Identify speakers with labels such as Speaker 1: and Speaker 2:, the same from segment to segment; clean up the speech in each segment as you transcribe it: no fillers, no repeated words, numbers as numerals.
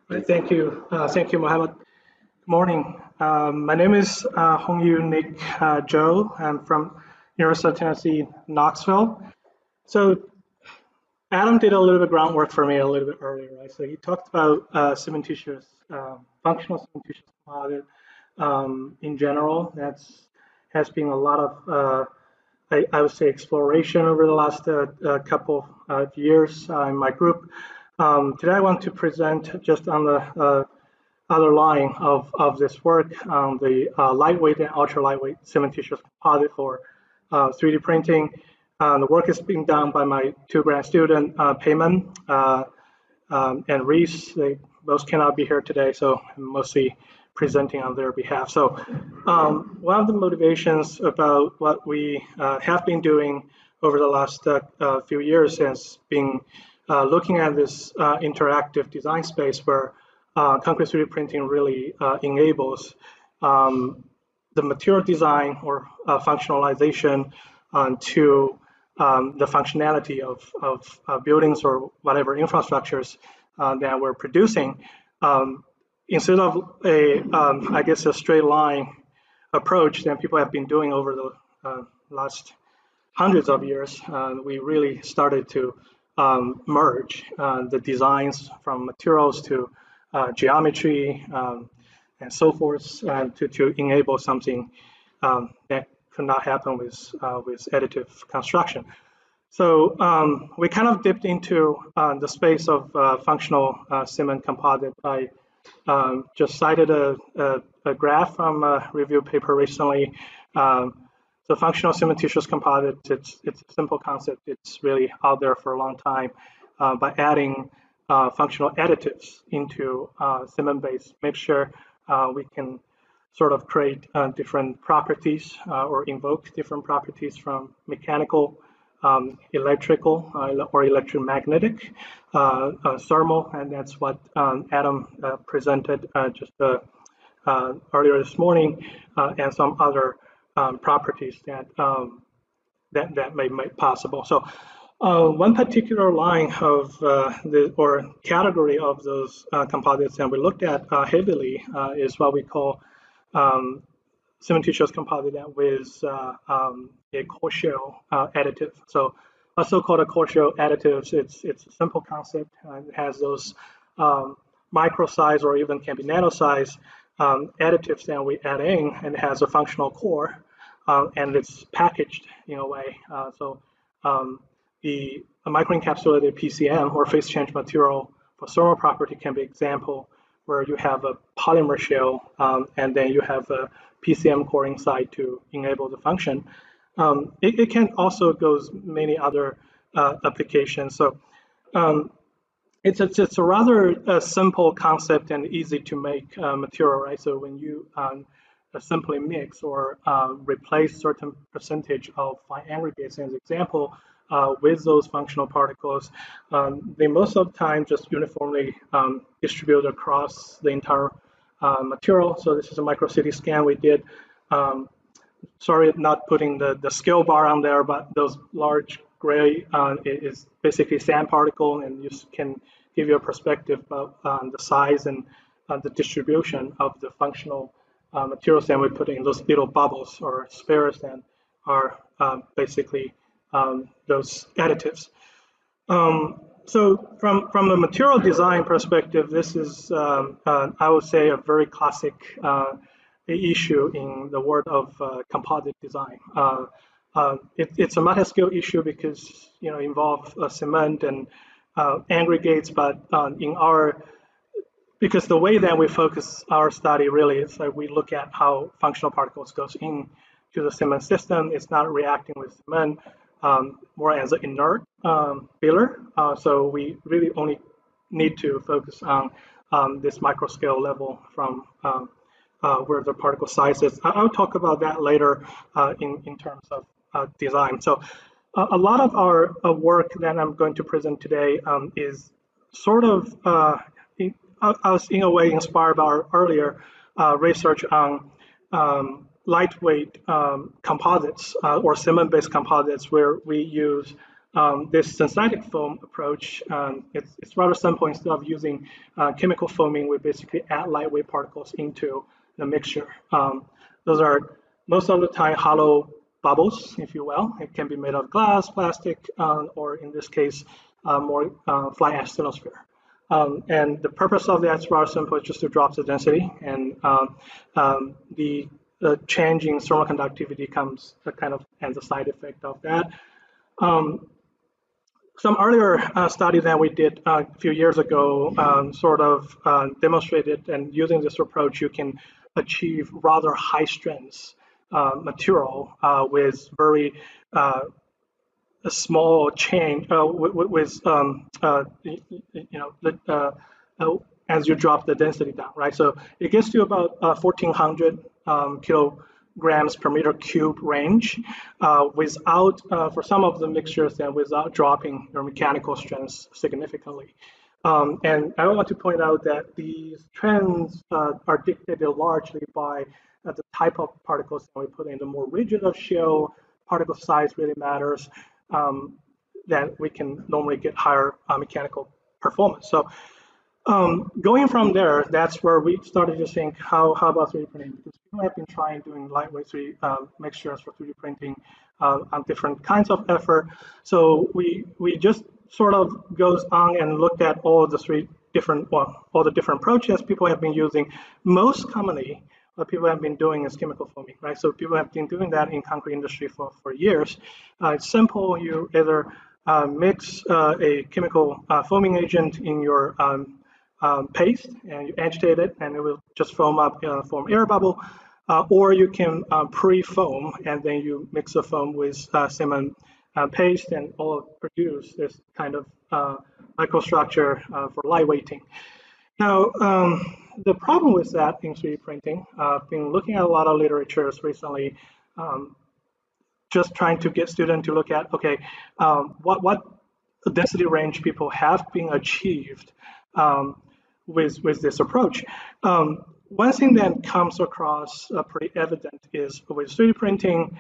Speaker 1: Right, thank you, Mohammed. Good morning. My name is Hongyu Nick Zhou. I'm from University of Tennessee, Knoxville. So Adam did a little bit of groundwork for me a little bit earlier, right? So he talked about cementitious, functional cementitious composite in general. That's has been a lot of I would say exploration over the last couple of years in my group. Today I want to present just on the other line of this work, the lightweight and ultra lightweight cementitious composite for 3D printing. The work is being done by my two grad students, Payman and Reese. They both cannot be here today, so I'm mostly presenting on their behalf. So one of the motivations about what we have been doing over the last few years has been looking at this interactive design space where concrete 3D printing really enables the material design or functionalization to the functionality of buildings or whatever infrastructures that we're producing. Instead of I guess, a straight line approach that people have been doing over the last hundreds of years, we really started to merge the designs from materials to geometry and so forth to enable something that could not happen with additive construction. So we kind of dipped into the space of functional cement composite. I just cited a graph from a review paper recently. The functional cementitious composite, it's a simple concept. It's really out there for a long time. By adding functional additives into cement-based mixture, we can sort of create different properties or invoke different properties from mechanical, electrical, or electromagnetic, thermal, and that's what Adam presented just earlier this morning, and some other properties that that may make possible. So one particular line of or category of those composites that we looked at heavily is what we call cementitious composite with a core shell additive. So a so-called a core shell additives, it's a simple concept. It has those micro size or even can be nano size additives that we add in, and it has a functional core, and it's packaged in a way. The microencapsulated PCM or phase change material for thermal property can be example where you have a polymer shell and then you have a PCM core inside to enable the function. It can also go many other applications. So it's a rather simple concept and easy to make material, right? So when you simply mix or replace certain percentage of fine aggregates, as an example, with those functional particles, they most of the time just uniformly distribute across the entire material. So this is a micro CT scan we did. Sorry, not putting the scale bar on there, but those large gray is basically sand particle, and you can give you a perspective of the size and the distribution of the functional materials that we put in those little bubbles or spheres that are basically those additives. So from a material design perspective, this is, I would say, a very classic issue in the world of composite design. It's a multi-scale issue because involve cement and aggregates, but because the way that we focus our study really is that we look at how functional particles goes into the cement system. It's not reacting with cement, more as an inert filler. So we really only need to focus on this micro scale level from where the particle size is. I'll talk about that later in terms of design. So a lot of our work that I'm going to present today is sort of, I was in a way inspired by our earlier research on lightweight composites or cement-based composites, where we use this synthetic foam approach, it's rather simple. Instead of using chemical foaming, we basically add lightweight particles into the mixture. Those are most of the time hollow bubbles, if you will. It can be made of glass, plastic, or in this case, more fly ash thermosphere. And the purpose of that is rather simple, it's just to drop the density, and the change in thermal conductivity comes kind of as a side effect of that. Some earlier study that we did a few years ago sort of demonstrated, and using this approach, you can achieve rather high strength material with very a small change as you drop the density down, right? So it gets to about 1,400 kilograms per meter cube range without, for some of the mixtures, and without dropping your mechanical strength significantly. And I want to point out that these trends are dictated largely by the type of particles that we put in. The more rigid of shell, particle size really matters, that we can normally get higher mechanical performance. So going from there, that's where we started to think, how about 3D printing? Because people have been trying doing lightweight 3D mixtures for 3D printing on different kinds of effort. So we just sort of goes on and looked at all the all the different approaches people have been using. Most commonly, what people have been doing is chemical foaming, right? So people have been doing that in concrete industry for years. It's simple. You either mix a chemical foaming agent in your paste, and you agitate it, and it will just foam up, form air bubble. Or you can pre-foam, and then you mix the foam with cement paste, and all produce this kind of microstructure for lightweighting. Now, the problem with that in 3D printing, I've been looking at a lot of literatures recently, just trying to get students to look at, okay, what density range people have been achieved with this approach. One thing that comes across pretty evident is with 3D printing,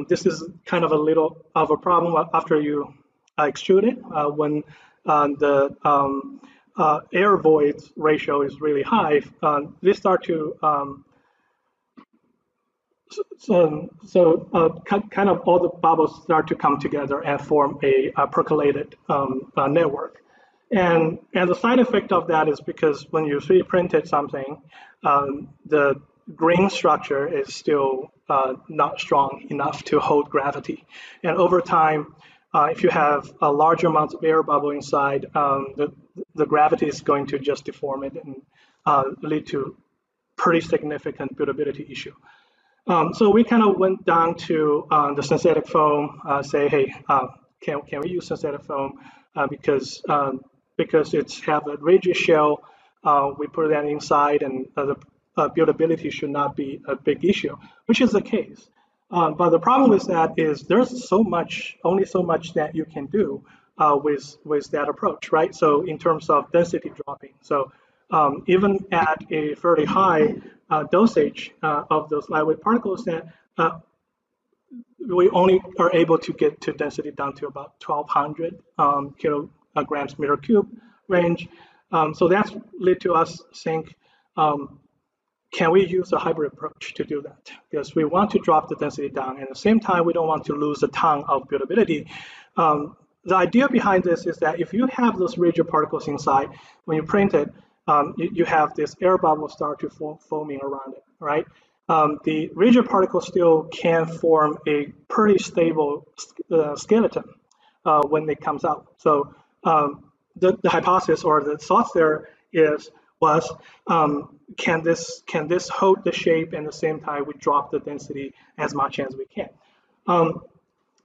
Speaker 1: this is kind of a little of a problem after you extrude it, when the air void ratio is really high. They start to kind of all the bubbles start to come together and form a percolated network. And the side effect of that is because when you 3D printed something, the grain structure is still not strong enough to hold gravity. And over time, if you have a large amount of air bubble inside, the gravity is going to just deform it and lead to pretty significant buildability issue. So we kind of went down to the synthetic foam, say, hey, can we use synthetic foam because it's have a rigid shell, we put that inside, and the buildability should not be a big issue, which is the case. But the problem with that is there's only so much that you can do with that approach, right? So in terms of density dropping, so even at a fairly high dosage of those lightweight particles, that we only are able to get to density down to about 1,200 kilograms meter cube range. So that's led to us think, can we use a hybrid approach to do that? Because we want to drop the density down, and at the same time, we don't want to lose a ton of buildability. The idea behind this is that if you have those rigid particles inside, when you print it, you have this air bubble start to foaming around it, right? The rigid particle still can form a pretty stable skeleton when it comes out. So the hypothesis or the thought there was can this hold the shape, and at the same time we drop the density as much as we can.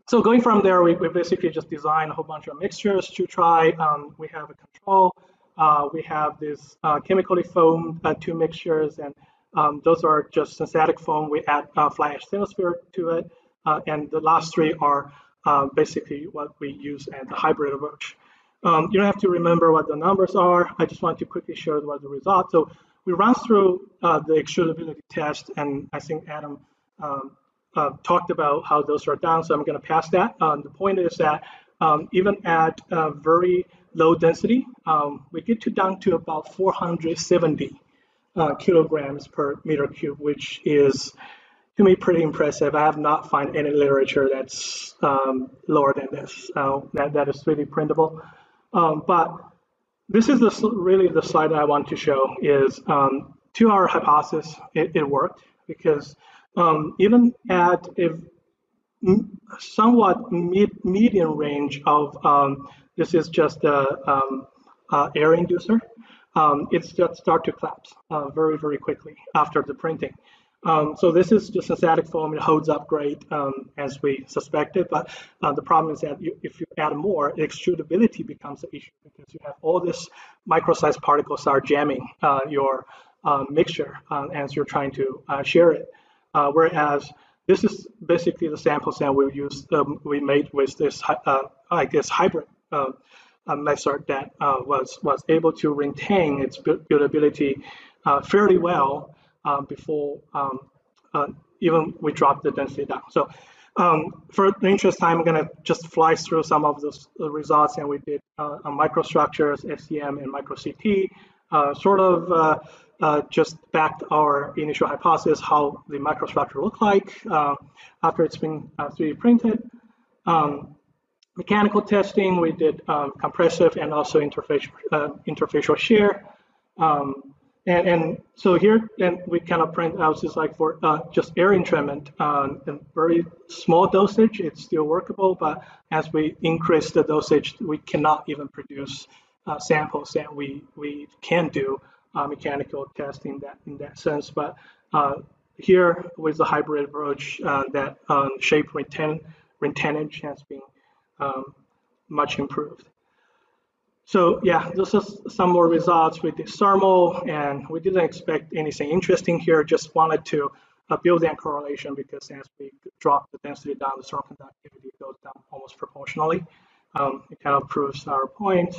Speaker 1: So going from there, we basically just design a whole bunch of mixtures to try. We have a control. We have this chemically foamed two mixtures, and those are just synthetic foam. We add fly ash thermosphere to it, and the last three are basically what we use as a hybrid approach. You don't have to remember what the numbers are. I just want to quickly show what the results. So we run through the extrudability test, and I think Adam talked about how those are done, so I'm going to pass that. The point is that even at very low density, we get down to about 470 kilograms per meter cube, which is, to me, pretty impressive. I have not found any literature that's lower than this. That is really printable. But this is really the slide that I want to show is to our hypothesis, it worked because even at a somewhat medium range of this is just a air inducer. It's just start to collapse very, very quickly after the printing. So this is just a static foam. It holds up great as we suspected, but the problem is that if you add more, extrudability becomes an issue because you have all this micro-sized particles are jamming your mixture as you're trying to share it. Whereas this is basically the samples that we made with this I guess hybrid method that was able to retain its buildability fairly well before even we dropped the density down. So for the interest time, I'm going to just fly through some of those results, and we did on microstructures, SEM, and micro CT, sort of just backed our initial hypothesis how the microstructure looked like after it's been 3D printed. Mechanical testing, we did compressive and also interfacial shear. And so here, then we kind of print out just like for just air entrainment, in very small dosage, it's still workable, but as we increase the dosage, we cannot even produce samples that we can do mechanical testing in that sense. But here with the hybrid approach, that shape retainage has been much improved. So yeah, this is some more results with the thermal, and we didn't expect anything interesting here, just wanted to build that correlation because as we drop the density down, the thermal conductivity goes down almost proportionally. It kind of proves our point.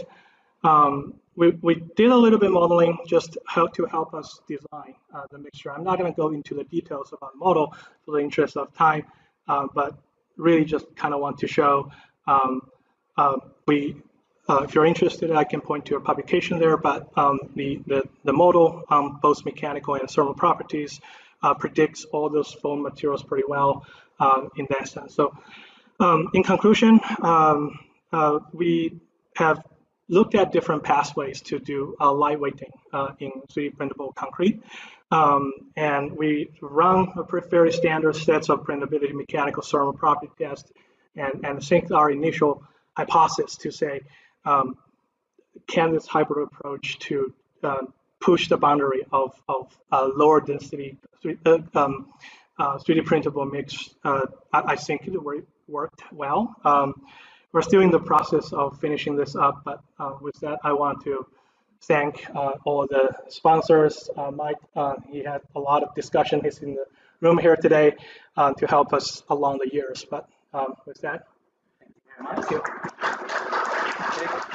Speaker 1: We did a little bit modeling just to help us design the mixture. I'm not going to go into the details about the model for the interest of time, but really just kind of want to show if you're interested, I can point to a publication there, but the model, both mechanical and thermal properties, predicts all those foam materials pretty well in that sense. So in conclusion, we have looked at different pathways to do lightweighting in 3D printable concrete. And we run a very standard sets of printability, mechanical, thermal property tests, and sync our initial hypothesis to say, can this hybrid approach to push the boundary of lower density 3D printable mix? I think it worked well. We're still in the process of finishing this up, but with that, I want to thank all the sponsors. Mike, he had a lot of discussion. He's in the room here today to help us along the years. But with that, thank you very much. Thank you. Okay.